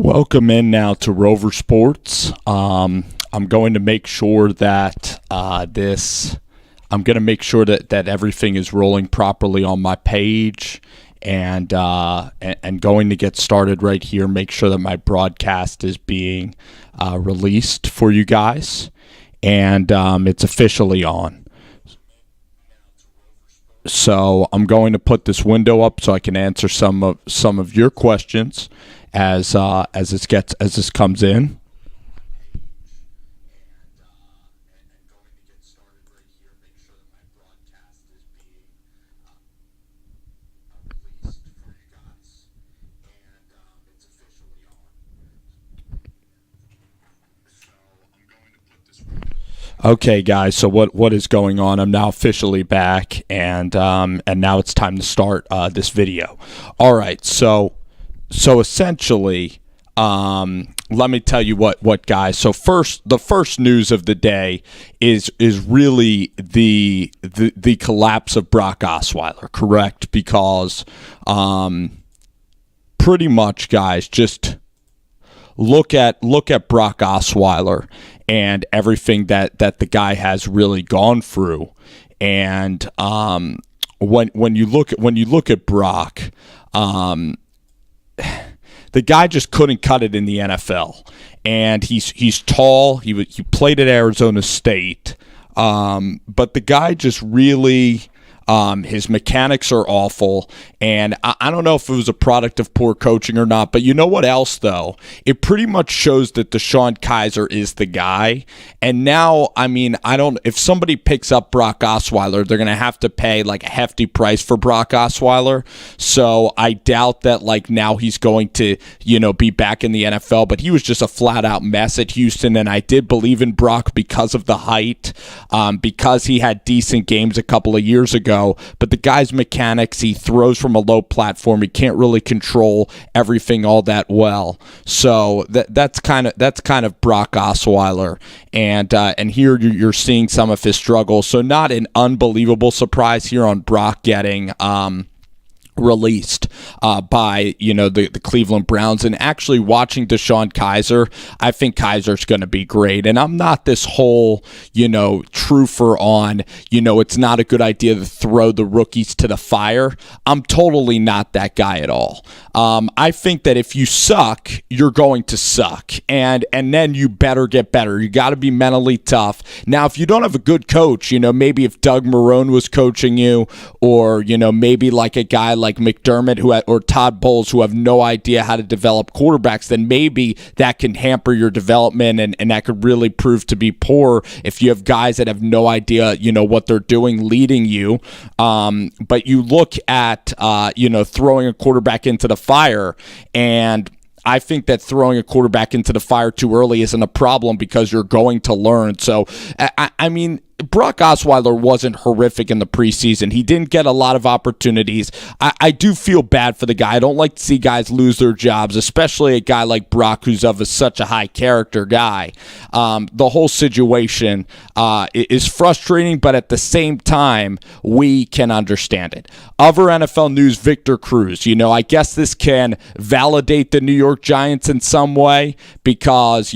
Welcome in now to Rover Sports. I'm going to make sure that that everything is rolling properly on my page, and going to get started right here. Make sure that my broadcast is being released for you guys, and it's officially on. So I'm going to put this window up so I can answer some of your questions as this comes in. Okay, guys. So what is going on? I'm now officially back, and now it's time to start this video. All right. So essentially, let me tell you what guys. So the first news of the day is really the collapse of BrockOsweiler, correct? Because pretty much, guys, just look at BrockOsweiler and everything that the guy has really gone through, and when you look at Brock, the guy just couldn't cut it in the NFL, and he's tall. He played at Arizona State, but the guy just really. His mechanics are awful, and I don't know if it was a product of poor coaching or not, but you know what else, though? It pretty much shows that DeShone Kizer is the guy, and now, if somebody picks up BrockOsweiler, they're going to have to pay, like, a hefty price for BrockOsweiler, so I doubt that, now he's going to, be back in the NFL, but he was just a flat-out mess at Houston, and I did believe in Brock because of the height, because he had decent games a couple of years ago. But the guy's mechanics, he throws from a low platform. He can't really control everything all that well. So that's kind of BrockOsweiler, and here you're seeing some of his struggles. So not an unbelievable surprise here on Brock getting released by the Cleveland Browns. And actually watching DeShone Kizer, I think Kizer's going to be great. And I'm not this whole truther on it's not a good idea to throw the rookies to the fire. I'm totally not that guy at all. I think that if you suck, you're going to suck, and then you better get better. You got to be mentally tough. Now, if you don't have a good coach, maybe if Doug Marrone was coaching you, or maybe like a guy like McDermott or Todd Bowles, who have no idea how to develop quarterbacks, then maybe that can hamper your development, and that could really prove to be poor if you have guys that have no idea what they're doing leading you. But you look at throwing a quarterback into the fire, and I think that throwing a quarterback into the fire too early isn't a problem because you're going to learn. So BrockOsweiler wasn't horrific in the preseason. He didn't get a lot of opportunities. I do feel bad for the guy. I don't like to see guys lose their jobs, especially a guy like Brock, who's such a high character guy. The whole situation is frustrating, but at the same time, we can understand it. Other NFL news, Victor Cruz. I guess this can validate the New York Giants in some way because,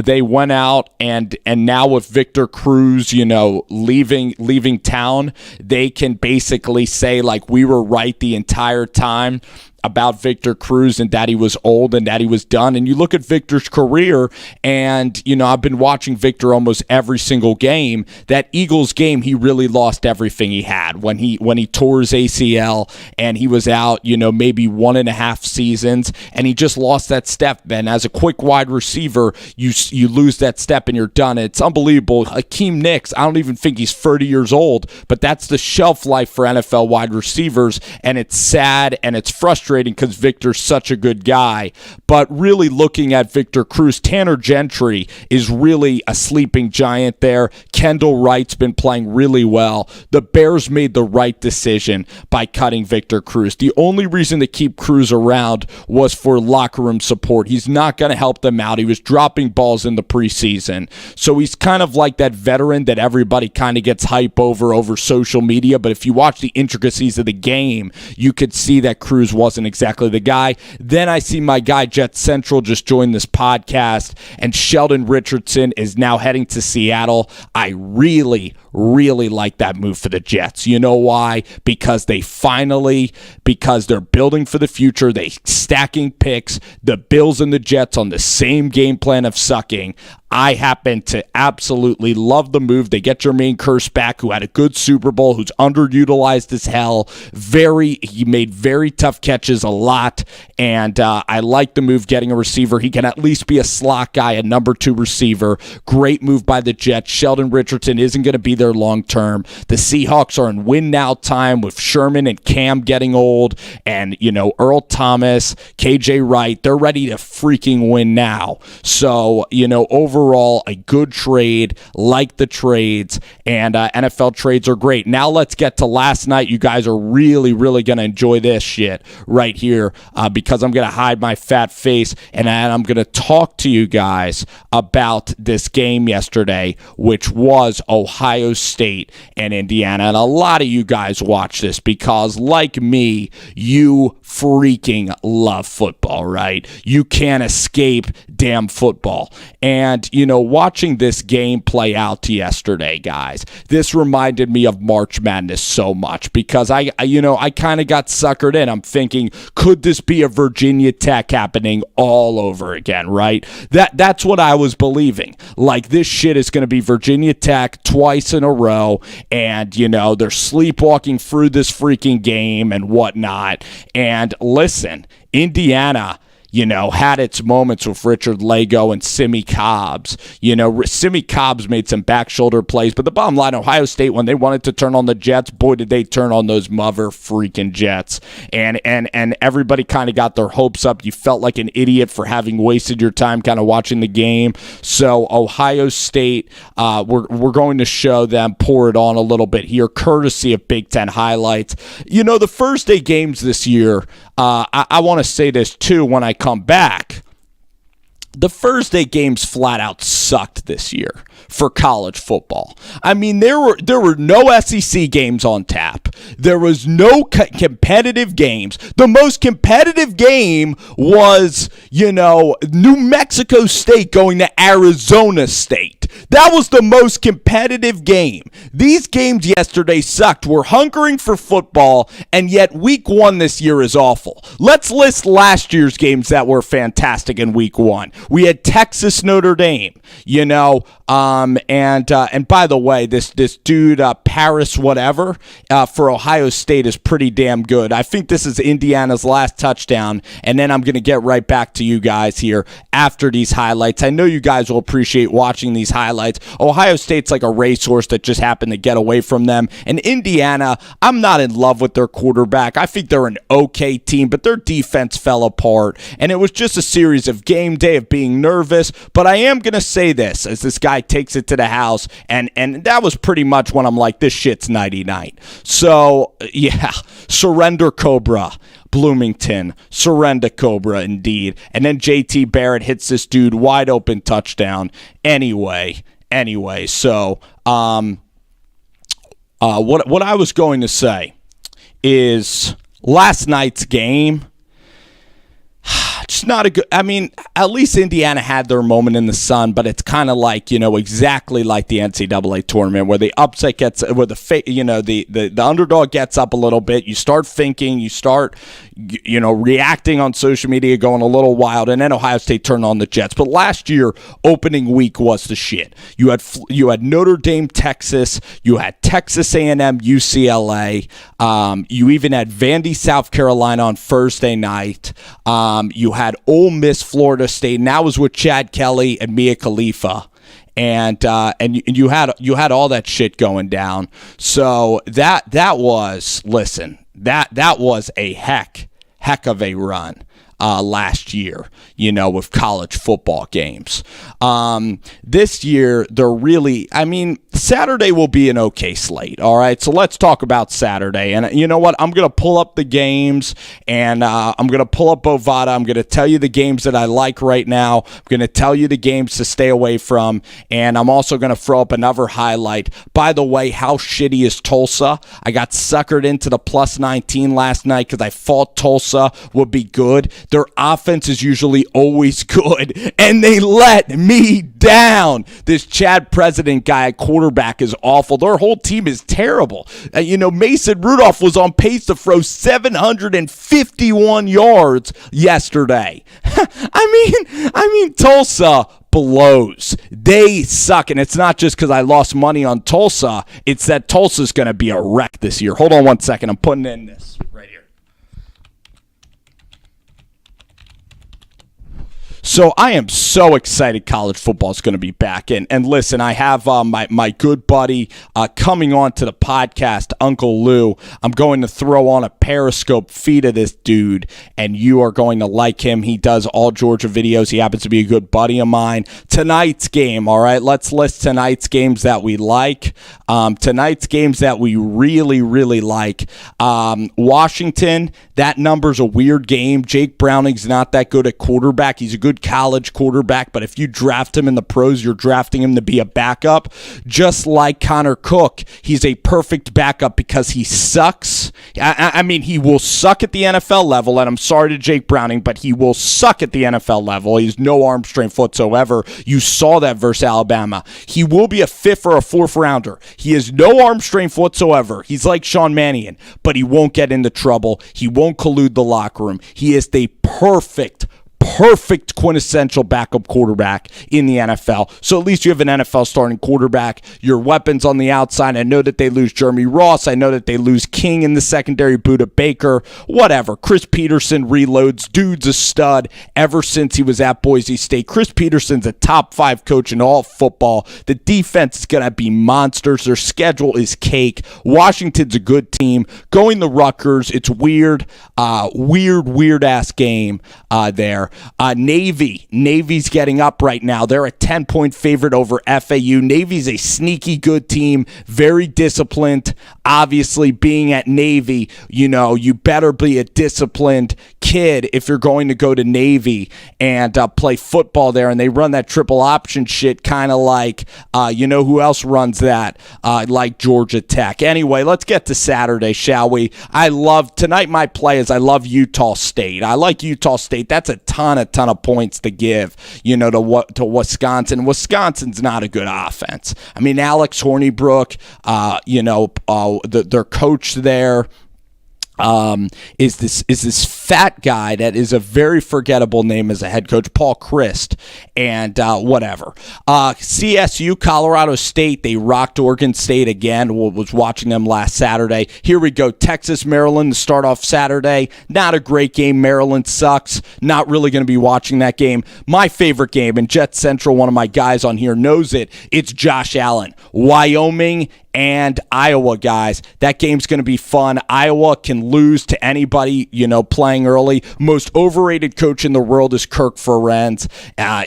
they went out and now with Victor Cruz, leaving town, they can basically say, we were right the entire time about Victor Cruz and that he was old and that he was done. And you look at Victor's career, and I've been watching Victor almost every single game. That Eagles game, he really lost everything he had when he tore his ACL, and he was out maybe 1.5 seasons, and he just lost that step. And as a quick wide receiver, you lose that step and you're done. It's unbelievable. Hakeem Nicks, I don't even think he's 30 years old, but that's the shelf life for NFL wide receivers, and it's sad and it's frustrating because Victor's such a good guy. But really looking at Victor Cruz, Tanner Gentry is really a sleeping giant there. Kendall Wright's been playing really well. The Bears made the right decision by cutting Victor Cruz. The only reason to keep Cruz around was for locker room support. He's not going to help them out. He was dropping balls in the preseason. So he's kind of like that veteran that everybody kind of gets hype over social media. But if you watch the intricacies of the game, you could see that Cruz wasn't wasn't exactly the guy. Then I see my guy Jet Central just join this podcast, and Sheldon Richardson is now heading to Seattle. I really like that move for the Jets. You know why? Because they're building for the future. They stacking picks. The Bills and the Jets on the same game plan of sucking. I happen to absolutely love the move. They get Jermaine Kearse back, who had a good Super Bowl, who's underutilized as hell. He made very tough catches a lot, and I like the move getting a receiver. He can at least be a slot guy, a number 2 receiver. Great move by the Jets. Sheldon Richardson isn't going to be there long term. The Seahawks are in win now time with Sherman and Cam getting old, and Earl Thomas, KJ Wright. They're ready to freaking win now. So overall, a good trade, like the trades, and NFL trades are great. Now let's get to last night. You guys are really going to enjoy this shit right here because I'm going to hide my fat face and I'm going to talk to you guys about this game yesterday, which was Ohio State and Indiana. And a lot of you guys watch this because, like me, you freaking love football, right? You can't escape damn football. And, watching this game play out yesterday, guys, this reminded me of March Madness so much because I kind of got suckered in. I'm thinking, could this be a Virginia Tech happening all over again, right? That's what I was believing. Like, this shit is going to be Virginia Tech twice in a row, and, they're sleepwalking through this freaking game and whatnot. And listen, Indiana had its moments with Richard Lego and Simi Cobbs. Simi Cobbs made some back shoulder plays, but the bottom line, Ohio State, when they wanted to turn on the Jets, boy, did they turn on those mother freaking Jets. And everybody kind of got their hopes up. You felt like an idiot for having wasted your time kind of watching the game. So Ohio State, we're going to show them pour it on a little bit here, courtesy of Big Ten Highlights. The first 8 games this year, I want to say this too when I come back. The first 8 games flat out sucked this year for college football. I mean, there were no SEC games on tap. There was no competitive games. The most competitive game was, New Mexico State going to Arizona State. That was the most competitive game. These games yesterday sucked. We're hunkering for football, and yet week 1 this year is awful. Let's list last year's games that were fantastic in week 1. We had Texas Notre Dame, and by the way, this dude Paris whatever for Ohio State is pretty damn good. I think this is Indiana's last touchdown, and then I'm going to get right back to you guys here after these highlights. I know you guys will appreciate watching these highlights. Ohio State's like a racehorse that just happened to get away from them, and Indiana, I'm not in love with their quarterback. I think they're an okay team, but their defense fell apart, and it was just a series of game day of being nervous. But I am going to say this as this guy takes it to the house, and that was pretty much when I'm like, this shit's nighty-night. So, yeah, surrender Cobra. Bloomington, surrender Cobra indeed. And then JT Barrett hits this dude wide open touchdown. Anyway, so what I was going to say is last night's game, just not a good. I mean, at least Indiana had their moment in the sun, but it's kind of like, exactly like the NCAA tournament where the upset gets, where the underdog gets up a little bit. You start thinking, you start, reacting on social media, going a little wild, and then Ohio State turned on the Jets. But last year, opening week was the shit. You had Notre Dame, Texas. You had Texas A&M, UCLA. You even had Vandy, South Carolina on Thursday night. You had Ole Miss, Florida State, and that was with Chad Kelly and Mia Khalifa. And you had all that shit going down. So that was a heck of a run. last year, with college football games. This year, Saturday will be an okay slate, all right? So let's talk about Saturday. And you know what? I'm going to pull up the games, and I'm going to pull up Bovada. I'm going to tell you the games that I like right now. I'm going to tell you the games to stay away from, and I'm also going to throw up another highlight. By the way, how shitty is Tulsa? I got suckered into the plus 19 last night because I thought Tulsa would be good. Their offense is usually always good, and they let me down. This Chad President guy at quarterback is awful. Their whole team is terrible. Mason Rudolph was on pace to throw 751 yards yesterday. I mean, Tulsa blows. They suck, and it's not just because I lost money on Tulsa. It's that Tulsa's going to be a wreck this year. Hold on one second. I'm putting in this right here. So I am so excited college football is going to be back. And listen, I have my good buddy coming on to the podcast, Uncle Lou. I'm going to throw on a Periscope feed of this dude, and you are going to like him. He does all Georgia videos. He happens to be a good buddy of mine. Tonight's game, all right? Let's list tonight's games that we like. Tonight's games that we really, really like. Washington, that number's a weird game. Jake Browning's not that good at quarterback. He's a good college quarterback, but if you draft him in the pros, you're drafting him to be a backup. Just like Connor Cook, he's a perfect backup because he sucks. He will suck at the NFL level, and I'm sorry to Jake Browning, but he will suck at the NFL level. He has no arm strength whatsoever. You saw that versus Alabama. He will be a fifth or a fourth rounder. He has no arm strength whatsoever. He's like Sean Mannion, but he won't get into trouble. He won't collude the locker room. He is the perfect quintessential backup quarterback in the NFL. So at least you have an NFL starting quarterback. Your weapons on the outside. I know that they lose Jeremy Ross. I know that they lose King in the secondary, Buda Baker, whatever. Chris Peterson reloads. Dude's a stud ever since he was at Boise State. Chris Peterson's a top 5 coach in all football. The defense is going to be monsters. Their schedule is cake. Washington's a good team. Going to Rutgers, it's weird ass game there. Navy's getting up right now. They're a 10-point favorite over FAU. Navy's a sneaky good team, very disciplined. Obviously, being at Navy, you better be a disciplined kid if you're going to go to Navy and play football there. And they run that triple option shit kind of like, who else runs that? Like Georgia Tech. Anyway, let's get to Saturday, shall we? Tonight my play is I love Utah State. I like Utah State. That's a ton of points to give, to Wisconsin. Wisconsin's not a good offense. Alex Hornibrook, their coach there, is this fat guy that is a very forgettable name as a head coach, Paul Christ, and whatever. CSU, Colorado State, they rocked Oregon State again. Was watching them last Saturday. Here we go, Texas, Maryland to start off Saturday. Not a great game. Maryland sucks. Not really going to be watching that game. My favorite game, and Jet Central, one of my guys on here knows it, it's Josh Allen. Wyoming and Iowa, guys. That game's going to be fun. Iowa can lose to anybody, playing early. Most overrated coach in the world is Kirk Ferentz.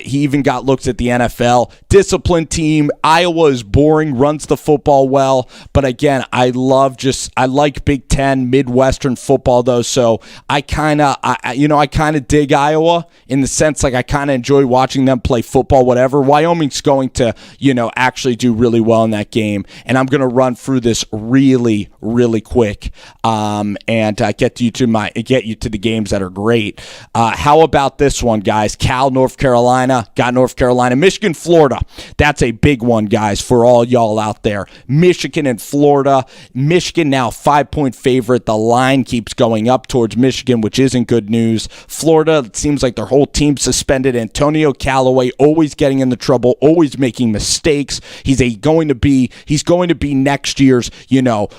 He even got looks at the NFL. Disciplined team. Iowa is boring, runs the football well. But again, I like Big Ten, Midwestern football, though. So I kind of dig Iowa in the sense, like, I kind of enjoy watching them play football, whatever. Wyoming's going to, actually do really well in that game. And I'm going to run through this really, really quick and get you to the games that are great. How about this one, guys? Cal, North Carolina. Got North Carolina. Michigan, Florida. That's a big one, guys, for all y'all out there. Michigan and Florida. Michigan now 5-point favorite. The line keeps going up towards Michigan, which isn't good news. Florida, it seems like their whole team suspended. Antonio Callaway always getting into trouble, always making mistakes. He's going to be be next year's,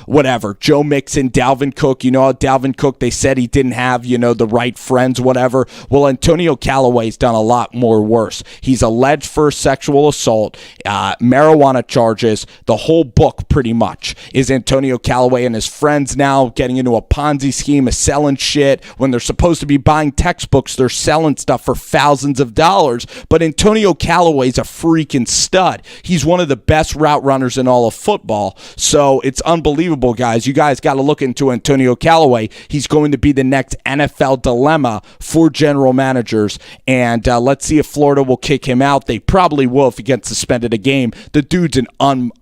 whatever, Joe Mixon, Dalvin Cook. Dalvin Cook, they said he didn't have, the right friends, whatever. Well, Antonio Callaway's done a lot more worse. He's alleged for sexual assault, marijuana charges. The whole book, pretty much, is Antonio Callaway and his friends now getting into a Ponzi scheme of selling shit. When they're supposed to be buying textbooks, they're selling stuff for thousands of dollars. But Antonio Callaway's a freaking stud. He's one of the best route runners in all of football. So it's unbelievable, guys. You guys got to look into Antonio Callaway. He's going to be the next NFL dilemma for general managers. And let's see if Florida will kick him out. They probably will if he gets suspended a game. The dude's an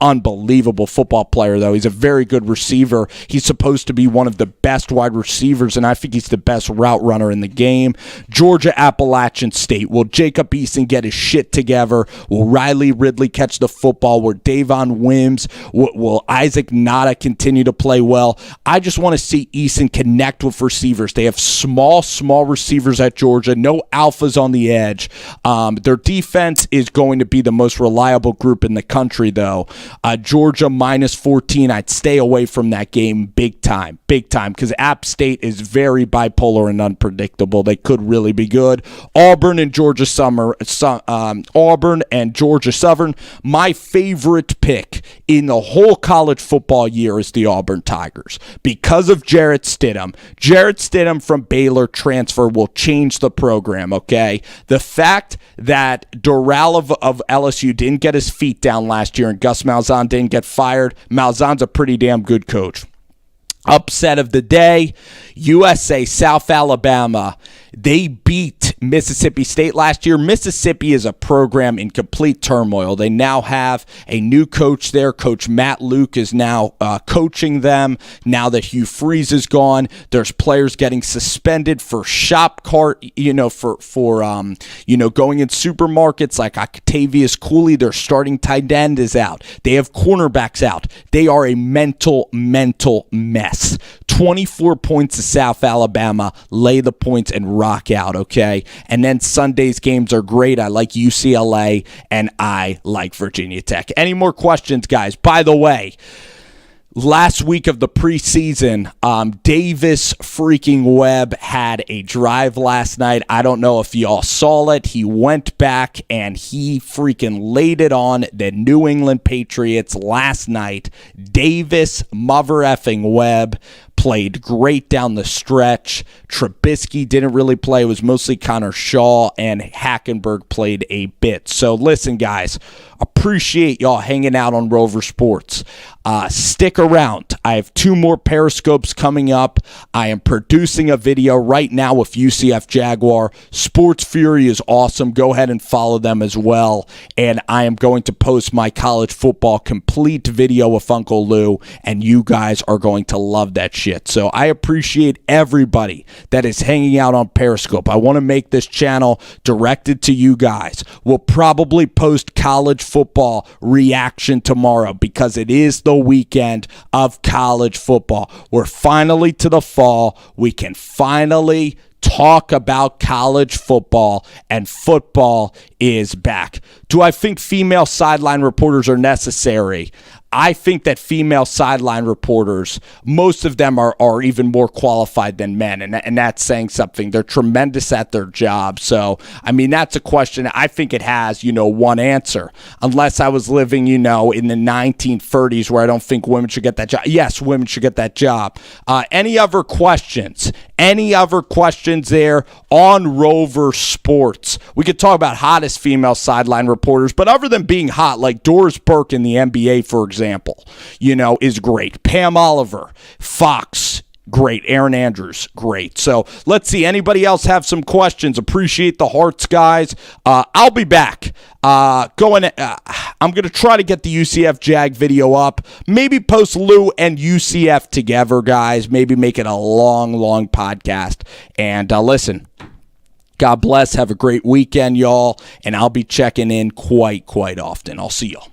unbelievable football player, though. He's a very good receiver. He's supposed to be one of the best wide receivers, and I think he's the best route runner in the game. Georgia Appalachian State. Will Jacob Eason get his shit together? Will Riley Ridley catch the football? Will Davon Wims? Will Isaac Nada continue to play well? I just want to see Eason connect with receivers. They have small receivers at Georgia. No alphas on the edge. Their defense is going to be the most reliable group in the country, though. Georgia minus 14. I'd stay away from that game big time, because App State is very bipolar and unpredictable. They could really be good. Auburn and Georgia Southern. My favorite pick in the whole college football year is the Auburn Tigers because of Jarrett Stidham. Jarrett Stidham from Baylor transfer will change the program, okay? The fact that Doral of LSU didn't get his feet down last year and Gus Malzahn didn't get fired, Malzahn's a pretty damn good coach. Upset of the day, USA, South Alabama. They beat Mississippi State last year. Mississippi is a program in complete turmoil. They now have a new coach there. Coach Matt Luke is now coaching them. Now that Hugh Freeze is gone, there's players getting suspended for shop cart, for going in supermarkets like Octavius Cooley. Their starting tight end is out. They have cornerbacks out. They are a mental mess. 24 points to South Alabama. Lay the points and rock out, okay? And then Sunday's games are great. I like UCLA and I like Virginia Tech. Any more questions, guys? By the way, last week of the preseason, Davis freaking Webb had a drive last night. I don't know if y'all saw it. He went back and he freaking laid it on the New England Patriots last night. Davis mother effing Webb played great down the stretch. Trubisky didn't really play. It was mostly Connor Shaw, and Hackenberg played a bit. So listen, guys, appreciate y'all hanging out on Rover Sports. Stick around. I have 2 more Periscopes coming up. I am producing a video right now with UCF Jaguar. Sports Fury is awesome. Go ahead and follow them as well. And I am going to post my college football complete video with Uncle Lou, and you guys are going to love that shit. So I appreciate everybody that is hanging out on Periscope. I want to make this channel directed to you guys. We'll probably post college football reaction tomorrow because it is the weekend of college football. We're finally to the fall. We can finally talk about college football, and football is back. Do I think female sideline reporters are necessary? I think that female sideline reporters, most of them are even more qualified than men, and that's saying something. They're tremendous at their job. So, I mean, that's a question. I think it has, one answer. Unless I was living, in the 1930s where I don't think women should get that job. Yes, women should get that job. Any other questions? Any other questions there on Rover Sports? We could talk about hottest female sideline reporters, but other than being hot, like Doris Burke in the NBA, for example, is great. Pam Oliver, Fox, great. Aaron Andrews, great. So let's see. Anybody else have some questions? Appreciate the hearts, guys. I'll be back. I'm going to try to get the UCF Jag video up. Maybe post Lou and UCF together, guys. Maybe make it a long podcast. And listen, God bless. Have a great weekend, y'all. And I'll be checking in quite often. I'll see y'all.